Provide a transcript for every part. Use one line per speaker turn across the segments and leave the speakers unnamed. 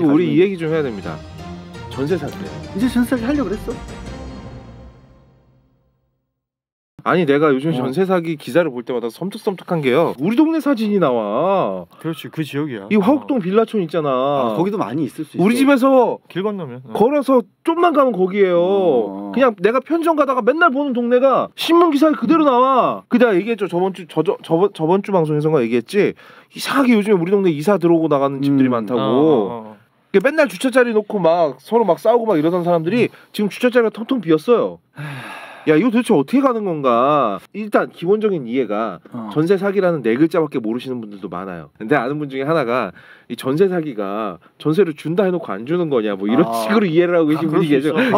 우리 이 얘기 좀 해야 됩니다. 전세 살 때.
이제 전세 사기 하려고 그랬어?
아니 내가 요즘 전세 사기 기사를 볼 때마다 섬뜩섬뜩한 게요. 우리 동네 사진이 나와.
그렇지, 그 지역이야.
이 화곡동 빌라촌 있잖아.
거기도 많이 있을 수 있어.
우리 집에서
길 건너면
걸어서 좀만 가면 거기에요. 그냥 내가 편의점 가다가 맨날 보는 동네가 신문 기사에 그대로 나와. 그 내가 얘기했죠. 저번 주 방송에서가 얘기했지. 이상하게 요즘에 우리 동네 이사 들어오고 나가는 집들이 많다고. 맨날 주차 자리 놓고 막 서로 막 싸우고 막 이러던 사람들이 지금 주차 자리가 텅텅 비었어요. 야 이거 도대체 어떻게 가는 건가. 일단 기본적인 이해가 전세 사기라는 네 글자밖에 모르시는 분들도 많아요. 근데 아는 분 중에 하나가 이 전세 사기가 전세를 준다 해놓고 안 주는 거냐 뭐 이런 식으로 이해를 하고 계신 분이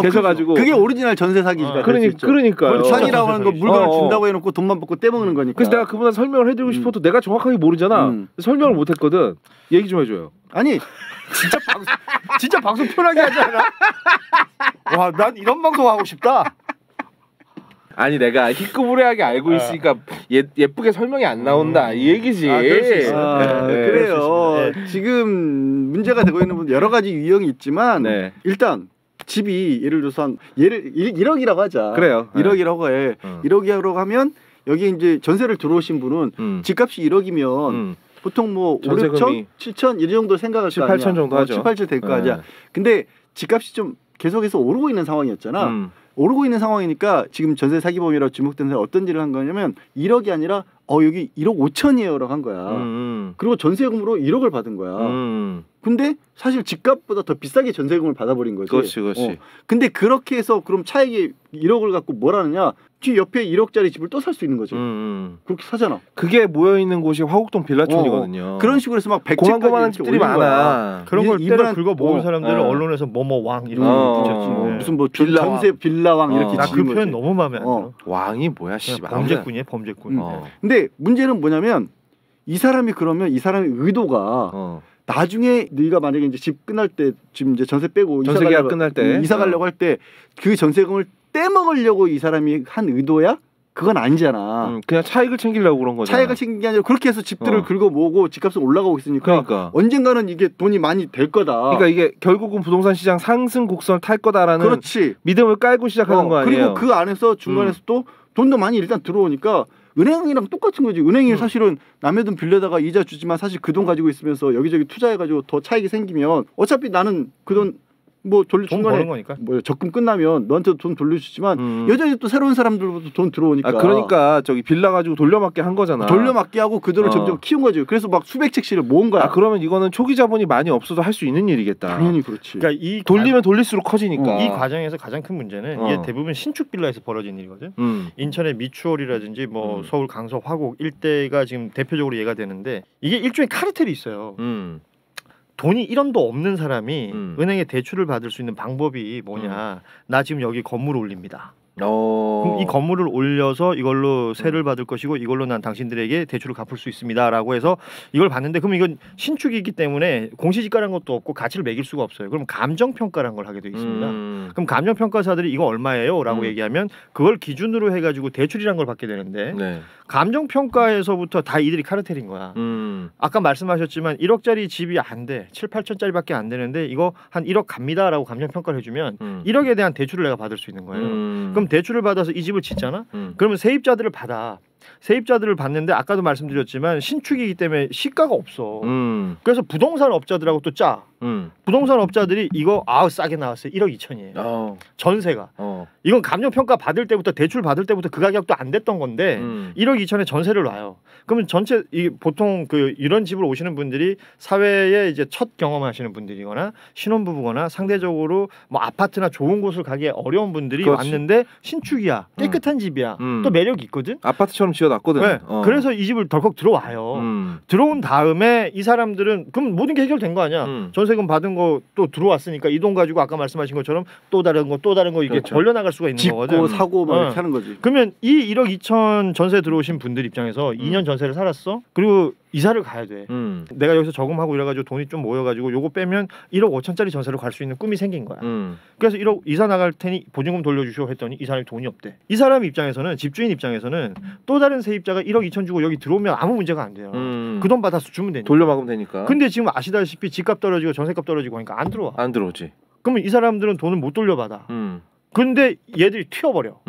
계셔가지고
그게 오리지널 전세 사기가
그러니까요.
산이라고 하는 거 물건을 준다고 해놓고 돈만 받고 떼먹는 거니까.
그래서 내가 그분한테 설명을 해드리고 싶어도 내가 정확하게 모르잖아. 설명을 못했거든. 얘기 좀 해줘요.
아니 진짜 방송 편하게 하지 않아? 와, 난 이런 방송 하고 싶다.
아니 내가 희끄부레하게 알고 있으니까 예쁘게 설명이 안 나온다 이 얘기지.
그럴 수 있어. 그래요. 지금 문제가 되고 있는 분 여러 가지 유형이 있지만 일단 집이 예를 들어서 한 1억이라고 하자.
그래요.
1억이라고 해. 1억이라고 하면 여기 이제 전세를 들어오신 분은 집값이 1억이면 보통 뭐 5, 6천, 7천 이 정도 생각할 거 아니야.
7, 8천 정도 하죠.
7, 8천 될 거 아니야. 근데 집값이 좀 계속해서 오르고 있는 상황이었잖아. 오르고 있는 상황이니까 지금 전세 사기범이라고 지목된 사람이 어떤 일을 한 거냐면 1억이 아니라 여기 1억 5천이에요라고 한 거야. 그리고 전세금으로 1억을 받은 거야. 근데 사실 집값보다 더 비싸게 전세금을 받아버린 거지.
그렇지.
근데 그렇게 해서 그럼 차익이 1억을 갖고 뭘 하느냐? 뒤 옆에 1억짜리 집을 또 살 수 있는 거지. 그렇게 사잖아.
그게 모여 있는 곳이 화곡동 빌라촌이거든요.
그런 식으로 해서 막
고만고만한 집들이 많아.
그런 걸 때려 긁어 모은 사람들은 언론에서 뭐뭐왕 이렇게 붙였지.
무슨 뭐 전세 빌라왕 이렇게.
나 그 표현 너무 마음에 안 들어.
왕이 뭐야 씨.
범죄꾼이야 범죄꾼.
근데 문제는 뭐냐면 이 사람이 그러면 이 사람의 의도가 나중에 네가 만약에 이제 집 끝날 때 지금 이제 전세 빼고
전세 계약 끝날 때
이사 가려고 할 때 그 전세금을 떼먹으려고 이 사람이 한 의도야? 그건 아니잖아.
그냥 차익을 챙기려고 그런 거잖아.
차익을 챙긴 게 아니라 그렇게 해서 집들을 긁어 모으고 집값은 올라가고 있으니까
그러니까.
언젠가는 이게 돈이 많이 될 거다.
그러니까 이게 결국은 부동산 시장 상승 곡선을 탈 거다라는
그렇지.
믿음을 깔고 시작하는 거 아니에요.
그리고 그 안에서 중간에서 또 돈도 많이 일단 들어오니까 은행이랑 똑같은 거지. 은행이 사실은 남의 돈 빌려다가 이자 주지만 사실 그 돈 가지고 있으면서 여기저기 투자해가지고 더 차익이 생기면 어차피 나는 그 돈 뭐 중간에 뭐 적금 끝나면 너한테 돈 돌려주지만 여전히 또 새로운 사람들부터 돈 들어오니까.
그러니까 저기 빌라 가지고 돌려막게 한 거잖아.
돌려막게 하고 그 돈을 점점 키운 거지. 그래서 막 수백 채씩을 모은 거야.
그러면 이거는 초기 자본이 많이 없어도 할 수 있는 일이겠다.
당연히 그렇지.
그러니까 이
돌리면 돌릴수록 커지니까.
이 과정에서 가장 큰 문제는 이게 대부분 신축 빌라에서 벌어진 일이거든. 인천의 미추홀이라든지 뭐 서울 강서 화곡 일대가 지금 대표적으로 얘가 되는데 이게 일종의 카르텔이 있어요. 돈이 1원도 없는 사람이 은행에 대출을 받을 수 있는 방법이 뭐냐. 나 지금 여기 건물 올립니다. 그럼 이 건물을 올려서 이걸로 세를 받을 것이고 이걸로 난 당신들에게 대출을 갚을 수 있습니다라고 해서 이걸 받는데 그럼 이건 신축이기 때문에 공시지가라는 것도 없고 가치를 매길 수가 없어요. 그럼 감정평가라는 걸 하게 되어 있습니다. 그럼 감정평가사들이 이거 얼마예요? 라고 얘기하면 그걸 기준으로 해가지고 대출이라는 걸 받게 되는데 감정평가에서부터 다 이들이 카르텔인 거야. 아까 말씀하셨지만 1억짜리 집이 안 돼. 7, 8천짜리밖에 안 되는데 이거 한 1억 갑니다라고 감정평가를 해주면 1억에 대한 대출을 내가 받을 수 있는 거예요. 그럼 대출을 받아서 이 집을 짓잖아. 그러면 세입자들을 받아. 세입자들을 받는데 아까도 말씀드렸지만 신축이기 때문에 시가가 없어. 그래서 부동산 업자들하고 또 짜. 부동산 업자들이 이거 싸게 나왔어요. 1억 2천이에요. 전세가. 이건 감정평가 받을 때부터 대출 받을 때부터 그 가격도 안 됐던 건데 1억 2천에 전세를 놔요. 그러면 전체 보통 이런 집을 오시는 분들이 사회에 이제 첫 경험하시는 분들이거나 신혼부부거나 상대적으로 뭐 아파트나 좋은 곳을 가기 어려운 분들이 왔는데 신축이야. 깨끗한 집이야. 또 매력이 있거든.
아파트처럼 지어놨거든.
네. 그래서 이 집을 덜컥 들어와요. 들어온 다음에 이 사람들은 그럼 모든 게 해결된 거 아니야. 전세금 받은 거 또 들어왔으니까 이 돈 가지고 아까 말씀하신 것처럼 또 다른 거 이게 벌려나갈 수가 있는
짓고,
거거든.
사고 막 이렇게 하는 거지.
그러면 이 1억 2천 전세 들어오신 분들 입장에서 2년 전세를 살았어. 그리고 이사를 가야 돼. 내가 여기서 저금하고 이래가지고 돈이 좀 모여가지고 요거 빼면 1억 5천짜리 전세로 갈 수 있는 꿈이 생긴 거야. 그래서 1억 이사 나갈 테니 보증금 돌려주시오 했더니 이 사람이 돈이 없대. 이 사람 입장에서는 집주인 입장에서는 또 다른 세입자가 1억 2천 주고 여기 들어오면 아무 문제가 안 돼요. 그 돈 받아서 주면 되니까.
돌려막으면 되니까.
근데 지금 아시다시피 집값 떨어지고 전세값 떨어지고 하니까 안 들어와.
안 들어오지.
그러면 이 사람들은 돈을 못 돌려받아. 근데 얘들이 튀어버려.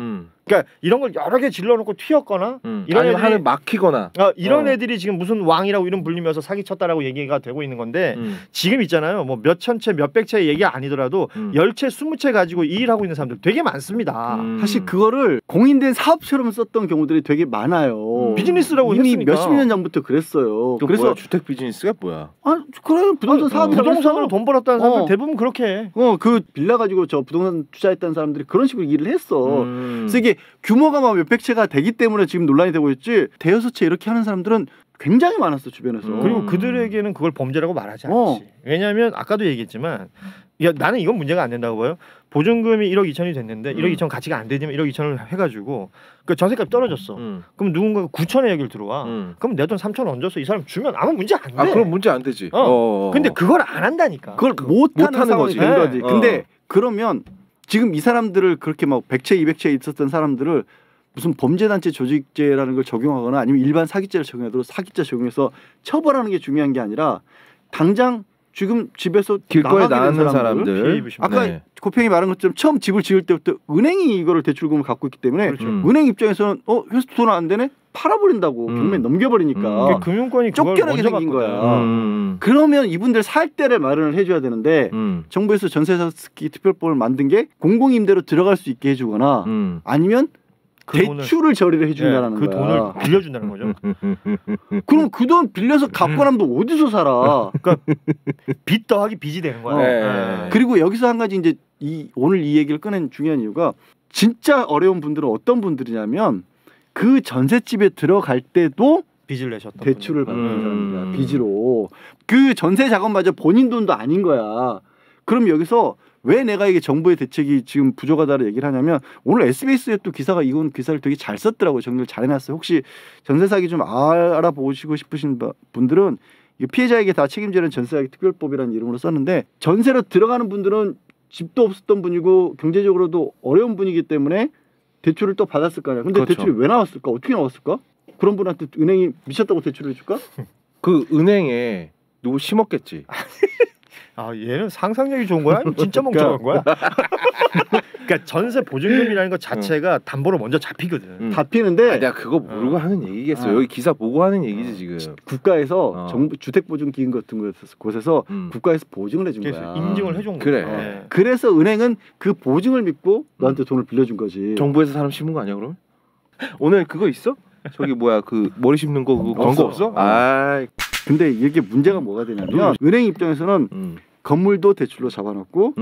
그러니까 이런 걸 여러 개 질러놓고 튀었거나 이런 애들이
하늘 막히거나
이런 애들이 지금 무슨 왕이라고 이름 불리면서 사기쳤다라고 얘기가 되고 있는 건데 지금 있잖아요. 뭐 몇천 채, 몇백 채 얘기가 아니더라도 10채, 20채 가지고 이 일하고 있는 사람들 되게 많습니다.
사실 그거를 공인된 사업처럼 썼던 경우들이 되게 많아요.
비즈니스라고
이미
했으니까.
몇십 년 전부터 그랬어요.
그래서 뭐야, 주택 비즈니스가 뭐야?
아 그래 부동산 사업이라고
부동산으로 돈 벌었다는 사람들 대부분 그렇게 해.
그 빌라 가지고 저 부동산 투자했다는 사람들이 그런 식으로 일을 했어. 그래서 이게 규모가 막 몇백 채가 되기 때문에 지금 논란이 되고 있지 대여섯 채 이렇게 하는 사람들은 굉장히 많았어 주변에서.
그리고 그들에게는 그걸 범죄라고 말하지 않지. 왜냐하면 아까도 얘기했지만 야, 나는 이건 문제가 안 된다고 봐요. 보증금이 1억 2천이 됐는데 1억 2천 가치가 안 되지만 1억 2천을 해가지고 그 전세값이 떨어졌어. 그럼 누군가가 9천에 여기를 들어와. 그럼 내 돈 3천 얹어서 이 사람 주면 아무 문제 안 돼.
그럼 문제 안 되지.
근데 그걸 안 한다니까.
그걸 못하는 상황이 된 거지. 근데 그러면 지금 이 사람들을 그렇게 막 100채 200채 있었던 사람들을 무슨 범죄단체 조직죄라는 걸 적용하거나 아니면 일반 사기죄를 적용하도록 사기죄 적용해서 처벌하는 게 중요한 게 아니라 당장 지금 집에서
길거리에 나가는 사람들
아까 고평이 말한 것처럼 처음 집을 지을 때부터 은행이 이거를 대출금을 갖고 있기 때문에 은행 입장에서는 회사 돈 안 되네 팔아버린다고 경매 넘겨버리니까
금융권이
쫓겨나게 생긴 거야. 그러면 이분들 살 때를 마련을 해줘야 되는데 정부에서 전세사기 특별법을 만든 게 공공임대로 들어갈 수 있게 해주거나 아니면 대출을 처리를 해준다는
그
거야.
돈을 빌려준다는 거죠.
그럼 그 돈 빌려서 갚고 나면 너 어디서 살아?
그러니까 빚 더하기 빚이 되는 거야.
그리고 여기서 한 가지 이제 오늘 이 얘기를 꺼낸 중요한 이유가 진짜 어려운 분들은 어떤 분들이냐면 그 전셋집에 들어갈 때도
빚을 내셨던
대출을 받는 사람이야. 빚으로. 그 전세 자금마저 본인 돈도 아닌 거야. 그럼 여기서 왜 내가 이게 정부의 대책이 지금 부족하다고 얘기를 하냐면 오늘 SBS에 또 기사가 이건 기사를 되게 잘 썼더라고요. 정리를 잘 해놨어요. 혹시 전세 사기 좀 알아보시고 싶으신 분들은 피해자에게 다 책임지는 전세사기 특별법이라는 이름으로 썼는데 전세로 들어가는 분들은 집도 없었던 분이고 경제적으로도 어려운 분이기 때문에 대출을 또 받았을 거 아니야. 근데
그렇죠.
대출이 왜 나왔을까? 어떻게 나왔을까? 그런 분한테 은행이 미쳤다고 대출을 해줄까?
그 은행에 누구 심었겠지.
얘는 상상력이 좋은 거야? 아니면 진짜 멍청한 거야? 그러니까 전세 보증금이라는 것 자체가 담보로 먼저 잡히거든.
잡히는데
내가 그거 모르고 하는 얘기겠어. 여기 기사 보고 하는 얘기지 지금.
국가에서 정부 주택보증기금 같은 곳에서 국가에서 보증을 해준 거야.
인증을 해준
그래.
거야.
그래서 은행은 그 보증을 믿고 너한테 돈을 빌려준 거지.
정부에서 사람 심은 거 아니야 그럼? 오늘 그거 있어? 저기 뭐야 그 머리 심는 거 그거 광고 없어?
근데 이게 문제가 뭐가 되냐면 은행 입장에서는 건물도 대출로 잡아놓고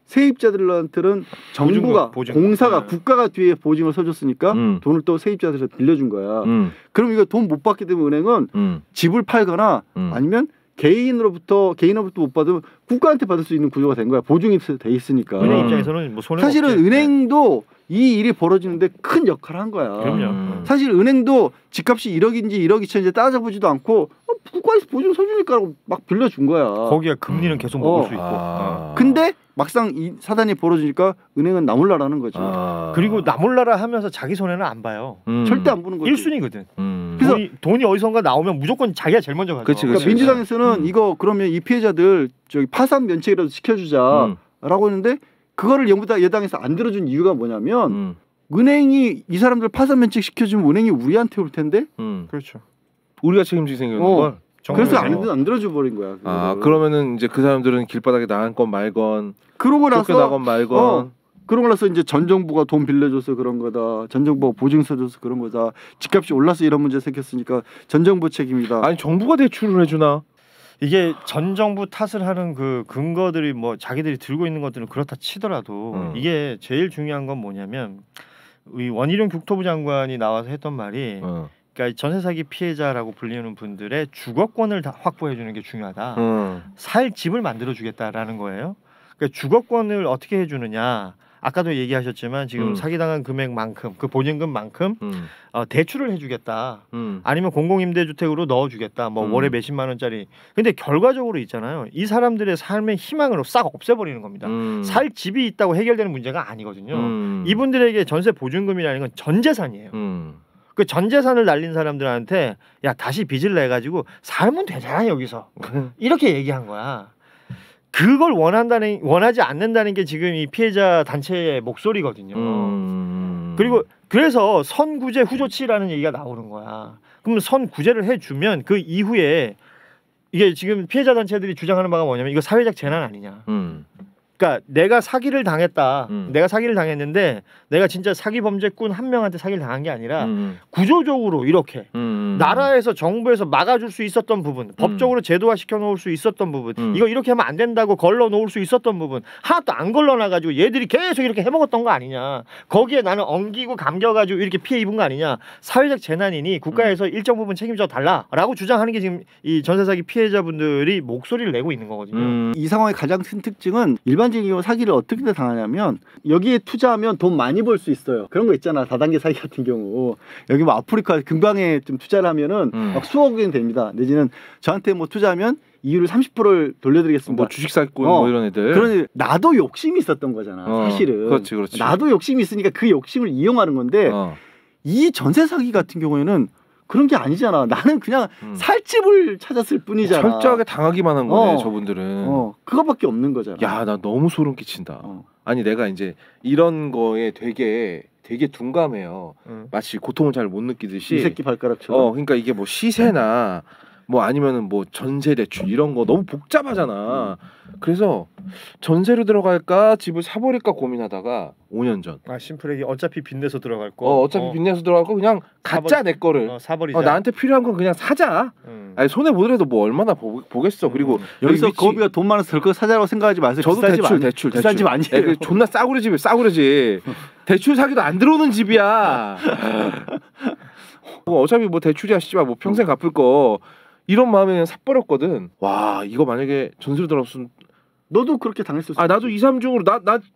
세입자들한테는 정부가 공사가 국가가 뒤에 보증을 서줬으니까 돈을 또 세입자들한테 빌려준 거야. 그럼 이거 돈 못 받게 되면 은행은 집을 팔거나 아니면 개인으로부터 못 받으면 국가한테 받을 수 있는 구조가 된 거야. 보증이 돼 있으니까.
은행 입장에서는 뭐 손해가
사실은
없지.
이 일이 벌어지는데 큰 역할을 한 거야.
그럼요.
사실 은행도 집값이 1억인지 1억 2천인지 따져보지도 않고 국가에서 보증 서주니까 막 빌려준 거야.
거기에 금리는 계속 먹을 수 있고.
근데 막상 이 사단이 벌어지니까 은행은 나몰라라는 거지.
그리고 나몰라라 하면서 자기 손해는 안 봐요.
절대 안 보는 거지.
1순위거든.
그래서
돈이 어디선가 나오면 무조건 자기가 제일 먼저 가죠.
그러니까 민주당에서는 이거 그러면 이 피해자들 저기 파산 면책이라도 시켜주자라고 했는데 그거를 여당에서 안 들어준 이유가 뭐냐면 은행이 이 사람들 파산 면책 시켜주면 은행이 우리한테 올 텐데.
그렇죠.
우리가 책임지게 생긴 걸.
그래서 안 들어줘 버린 거야.
그러면은 이제 그 사람들은 길바닥에 나간 건 말건,
그러고 나서
쫓겨나건 말건.
그러고 나서 이제 전 정부가 돈 빌려줘서 그런 거다. 전 정부가 보증 서줘서 그런 거다. 집값이 올라서 이런 문제 생겼으니까 전 정부 책임이다.
아니 정부가 대출을 해주나?
이게 전 정부 탓을 하는 그 근거들이 뭐 자기들이 들고 있는 것들은 그렇다 치더라도 이게 제일 중요한 건 뭐냐면 이 원희룡 국토부 장관이 나와서 했던 말이 그러니까 전세 사기 피해자라고 불리는 분들의 주거권을 다 확보해 주는 게 중요하다. 살 집을 만들어 주겠다라는 거예요. 그러니까 주거권을 어떻게 해 주느냐? 아까도 얘기하셨지만 지금 사기당한 금액만큼 그 보증금만큼 대출을 해주겠다. 아니면 공공임대주택으로 넣어주겠다. 뭐 월에 몇십만 원짜리. 근데 결과적으로 있잖아요. 이 사람들의 삶의 희망으로 싹 없애버리는 겁니다. 살 집이 있다고 해결되는 문제가 아니거든요. 이분들에게 전세 보증금이라는 건 전 재산이에요. 그 전 재산을 날린 사람들한테 야 다시 빚을 내 가지고 살면 되잖아 여기서 이렇게 얘기한 거야. 그걸 원하지 않는다는 게 지금 이 피해자 단체의 목소리거든요. 그리고 그래서 선구제 후조치라는 얘기가 나오는 거야. 그럼 선구제를 해주면 그 이후에 이게 지금 피해자 단체들이 주장하는 바가 뭐냐면 이거 사회적 재난 아니냐. 그러니까 내가 사기를 당했다. 내가 사기를 당했는데 내가 진짜 사기 범죄꾼 한 명한테 사기를 당한 게 아니라 구조적으로 이렇게 나라에서 정부에서 막아줄 수 있었던 부분, 법적으로 제도화 시켜놓을 수 있었던 부분, 이거 이렇게 하면 안 된다고 걸러놓을 수 있었던 부분 하나도 안 걸러놔가지고 얘들이 계속 이렇게 해먹었던 거 아니냐. 거기에 나는 엉기고 감겨가지고 이렇게 피해 입은 거 아니냐. 사회적 재난이니 국가에서 일정 부분 책임져 달라라고 주장하는 게 지금 이 전세 사기 피해자분들이 목소리를 내고 있는 거거든요.
이 상황의 가장 큰 특징은 일반적인 사기를 어떻게 당하냐면 여기에 투자하면 돈 많이 벌 수 있어요. 그런 거 있잖아. 다단계 사기 같은 경우 여기 뭐 아프리카 금강에 좀 투자를 하면은 막 수억 원이 됩니다. 내지는 저한테 뭐 투자하면 이율을 30%를 돌려드리겠습니다.
뭐 주식 사기꾼 뭐 이런 애들.
그런 나도 욕심이 있었던 거잖아. 사실은.
그렇지.
나도 욕심이 있으니까 그 욕심을 이용하는 건데 이 전세 사기 같은 경우에는 그런 게 아니잖아. 나는 그냥 살 집을 찾았을 뿐이잖아.
철저하게 당하기만 한 거네. 저분들은.
그거밖에 없는 거잖아.
야, 나 너무 소름 끼친다. 아니 내가 이제 이런 거에 되게 둔감해요. 마치 고통을 잘 못 느끼듯이.
이 새끼 발가락처럼.
그러니까 이게 뭐 시세나 뭐 아니면은 뭐 전세 대출 이런 거 너무 복잡하잖아. 그래서 전세로 들어갈까 집을 사버릴까 고민하다가 5년 전.
심플하게 어차피 빚내서 들어갈 거.
어차피 빚내서 들어갈 거 그냥 가짜 내 거를
사버리자.
나한테 필요한 건 그냥 사자. 아니 손해 보더라도 뭐 얼마나 보겠어. 그리고
여기서 거기가 돈 많아서 덜컥 사자라고 생각하지 마세요.
저도 대출
비싼 집 아니에요.
존나 싸구려 집이에요. 싸구려지. 대출 사기도 안 들어오는 집이야. 어차피 뭐 대출이야 씨발 뭐 평생 갚을 거. 이런 마음에 그냥 사버렸거든. 와 이거 만약에 전세로 들어갔으면
너도 그렇게 당했었어.
나도 2, 3중으로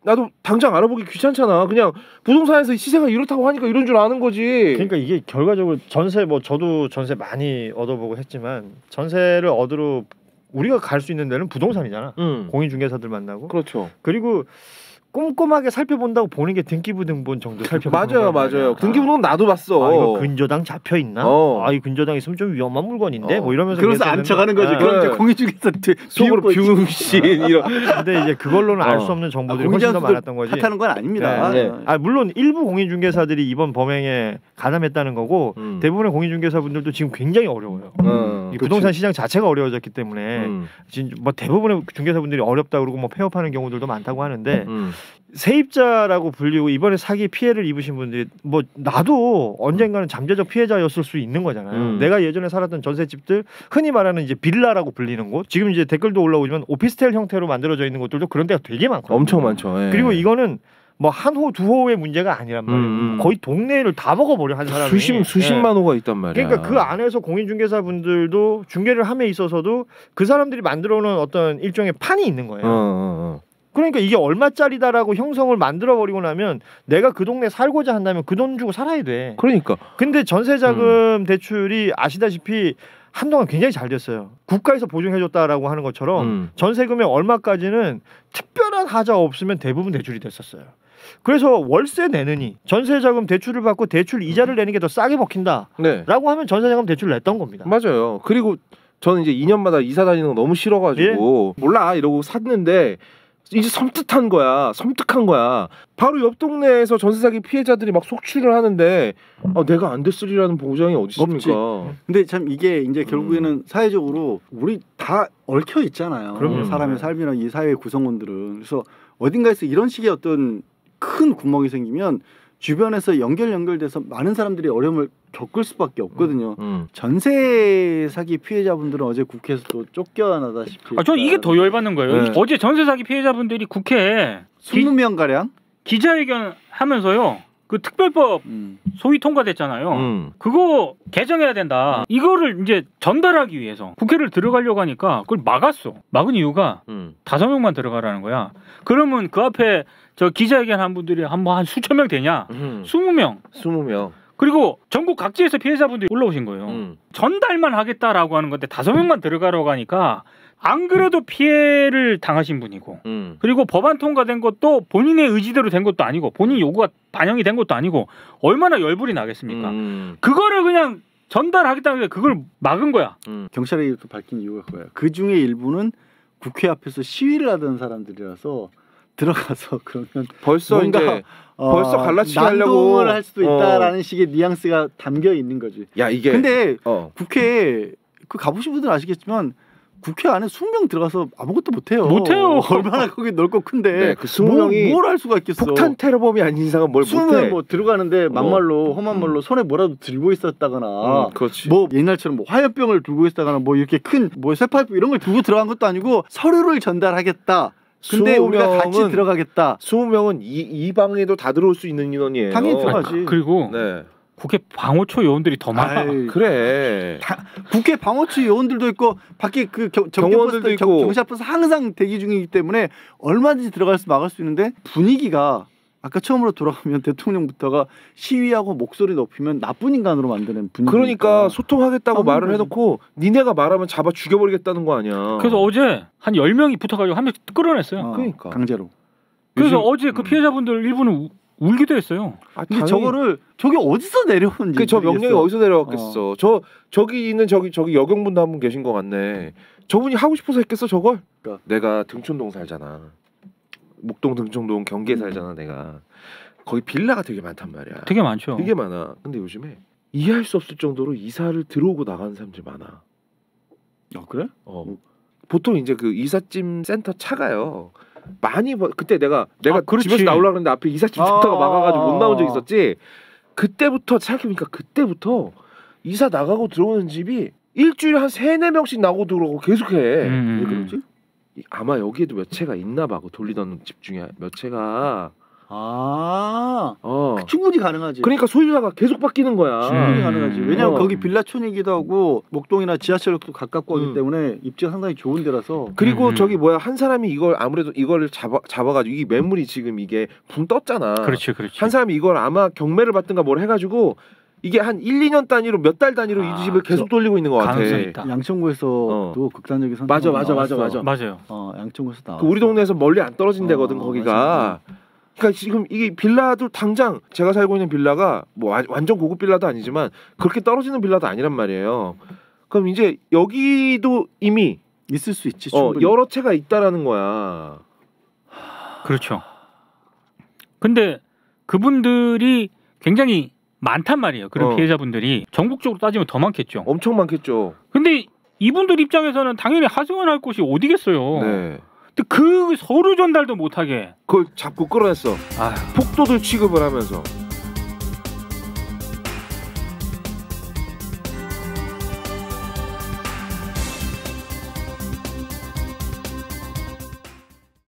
나도 당장 알아보기 귀찮잖아. 그냥 부동산에서 시세가 이렇다고 하니까 이런 줄 아는 거지.
그러니까 이게 결과적으로 전세 뭐 저도 전세 많이 얻어보고 했지만 전세를 얻으러 우리가 갈 수 있는 데는 부동산이잖아. 공인중개사들 만나고.
그렇죠.
그리고 꼼꼼하게 살펴본다고 보는 게 등기부등본 정도 살펴보는
맞아요. 등기부등본 나도 봤어.
이거 근저당 잡혀 있나? 이 근저당 있으면 좀 위험한 물건인데 뭐 이러면서
그래서 안 쳐가는 거지. 그럼 이제 공인중개사
속으로 비우신 이런.
근데 이제 그걸로는 알 수 없는 정보들이 훨씬 더 많았던 거지.
탓하는 건 아닙니다.
네. 물론 일부 공인중개사들이 이번 범행에 가담했다는 거고 대부분의 공인중개사분들도 지금 굉장히 어려워요. 이 부동산 시장 자체가 어려워졌기 때문에 지금 뭐 대부분의 중개사분들이 어렵다 그러고 뭐 폐업하는 경우들도 많다고 하는데. 세입자라고 불리고 이번에 사기 피해를 입으신 분들이 뭐 나도 언젠가는 잠재적 피해자였을 수 있는 거잖아요. 내가 예전에 살았던 전셋집들 흔히 말하는 이제 빌라라고 불리는 곳 지금 이제 댓글도 올라오지만 오피스텔 형태로 만들어져 있는 곳들도 그런 데가 되게 많거든요.
엄청 많죠.
그리고 이거는 뭐 한 호 두 호의 문제가 아니란 말이에요. 거의 동네를 다 먹어버려 한 사람이.
수십만 호가 있단 말이야.
그러니까 그 안에서 공인중개사분들도 중개를 함에 있어서도 그 사람들이 만들어놓은 어떤 일종의 판이 있는 거예요. 그러니까 이게 얼마짜리다라고 형성을 만들어버리고 나면 내가 그 동네 살고자 한다면 그 돈 주고 살아야 돼.
그러니까.
근데 전세자금 대출이 아시다시피 한동안 굉장히 잘 됐어요. 국가에서 보증해줬다라고 하는 것처럼 전세금의 얼마까지는 특별한 하자 없으면 대부분 대출이 됐었어요. 그래서 월세 내느니 전세자금 대출을 받고 대출 이자를 내는 게 더 싸게 먹힌다라고 하면 전세자금 대출을 냈던 겁니다.
맞아요. 그리고 저는 이제 2년마다 이사 다니는 거 너무 싫어가지고 몰라 이러고 샀는데 이제 섬뜩한 거야. 바로 옆 동네에서 전세 사기 피해자들이 막 속출을 하는데 내가 안 됐으리라는 보장이 어디 있습니까?
근데 참 이게 이제 결국에는 사회적으로 우리 다 얽혀 있잖아요.
그럼요.
사람의 삶이랑 이 사회 구성원들은. 그래서 어딘가에서 이런 식의 어떤 큰 구멍이 생기면 주변에서 연결돼서 많은 사람들이 어려움을 겪을 수밖에 없거든요. 전세 사기 피해자분들은 어제 국회에서 또 쫓겨나다시피.
저 이게 더 열받는 거예요. 어제 전세 사기 피해자분들이 국회에
20명 가량
기자회견 하면서요. 그 특별법 소위 통과됐잖아요. 그거 개정해야 된다. 이거를 이제 전달하기 위해서 국회를 들어가려고 하니까 그걸 막았어. 막은 이유가 5명만 들어가라는 거야. 그러면 그 앞에 저 기자회견 한 분들이 한 수천 명 되냐? 20명.
20명.
그리고 전국 각지에서 피해자분들이 올라오신 거예요. 전달만 하겠다라고 하는 건데 5명만 들어가라고 하니까 안 그래도 피해를 당하신 분이고 그리고 법안 통과된 것도 본인의 의지대로 된 것도 아니고 본인 요구가 반영이 된 것도 아니고 얼마나 열불이 나겠습니까? 그거를 그냥 전달하겠다는 게 그걸 막은 거야.
경찰이 또 밝힌 이유가 그거야. 그 중에 일부는 국회 앞에서 시위를 하던 사람들이라서 들어가서 그러면
벌써
뭔가
이제 벌써 갈라치기 하려고
난동을 할 수도 있다라는 식의 뉘앙스가 담겨 있는 거지.
야 이게
근데 국회에 그 가보신 분들은 아시겠지만 국회 안에 20명 들어가서 아무것도 못해요.
못해요.
얼마나 거기 넓고 큰데
네, 그 20명이
뭘 할 수가 있겠어.
폭탄 테러범이 아닌 이상은 뭘 못해.
20명 뭐 들어가는데 막말로 험한 말로 손에 뭐라도 들고 있었다거나
그렇지.
뭐 옛날처럼 뭐 화염병을 들고 있다거나 뭐 이렇게 큰 뭐 쇠파이프 이런 걸 들고 들어간 것도 아니고 서류를 전달하겠다. 근데 우리가 같이 들어가겠다.
20명은 이 방에도 다 들어올 수 있는 인원이에요.
당연히 들어가지.
그리고
네.
국회 방호처 요원들이 더 많아.
아이,
그래.
국회 방어처 요원들도 있고 밖에 그
경호원들도 있고
경찰버스 항상 대기 중이기 때문에 얼마든지 들어가서 막을 수 있는데 분위기가 아까 처음으로 돌아가면 대통령부터가 시위하고 목소리 높이면 나쁜 인간으로 만드는 분위기.
그러니까 소통하겠다고 말을 해놓고 니네가 말하면 잡아 죽여버리겠다는 거 아니야.
그래서 어제 한 10명이 붙어가지고 한 명씩 끌어냈어요.
그러니까
강제로.
그래서 어제 그 피해자분들 일부는 울기도 했어요.
근데 저거를 저게 어디서 내려오는지.
저 명령이 어디서 내려왔겠어. 저기 있는 저기 여경분도 한 분 계신 것 같네. 저분이 하고 싶어서 했겠어 저걸?
그러니까.
내가 등촌동 살잖아. 목동 등촌동 경기에 살잖아 내가. 거기 빌라가 되게 많단 말이야.
되게 많죠.
되게 많아. 근데 요즘에 이해할 수 없을 정도로 이사를 들어오고 나가는 사람들이 많아.
그래?
보통 이제 그 이삿짐 센터 차가요. 많이 그때 내가
그렇지.
집에서 나오려고 했는데 앞에 이삿짐 센터가 막아가지고 못 나온 적 있었지. 그때부터 생각해보니까 그때부터 이사 나가고 들어오는 집이 일주일에 한 3-4명씩 나오고 들어오고 계속해.
왜 그러지?
아마 여기에도 몇 채가 있나 봐. 돌리던 집 중에 몇 채가.
충분히 가능하지.
그러니까 소유자가 계속 바뀌는 거야.
충분히 가능하지. 왜냐면 거기 빌라촌이기도 하고 목동이나 지하철역도 가깝고 하기 때문에 입지가 상당히 좋은 데라서.
그리고 저기 한 사람이 이걸 아무래도 이거를 잡아가지고 이 매물이 지금 이게 붕 떴잖아.
그렇지.
한 사람이 이걸 아마 경매를 받든가 뭘 해가지고 이게 한 1-2년 단위로 몇 달 단위로 이 집을 계속 돌리고 있는 것 같아.
가능성이 있다.
양천구에서도 극단적인 선택.
맞아요.
양천구에서 나와.
그 우리 동네에서 멀리 안 떨어진 데거든 거기가. 그러니까 지금 이게 빌라도 당장 제가 살고 있는 빌라가 뭐 완전 고급 빌라도 아니지만 그렇게 떨어지는 빌라도 아니란 말이에요. 그럼 이제 여기도 이미
있을 수 있지. 충분히.
여러 채가 있다라는 거야.
그렇죠. 근데 그분들이 굉장히 많단 말이에요. 그런 피해자분들이 전국적으로 따지면 더 많겠죠.
엄청 많겠죠.
근데 이분들 입장에서는 당연히 하소연할 곳이 어디겠어요.
네.
근데 그 서류 전달도 못하게
그걸 잡고 끌어냈어. 폭도들 취급을 하면서.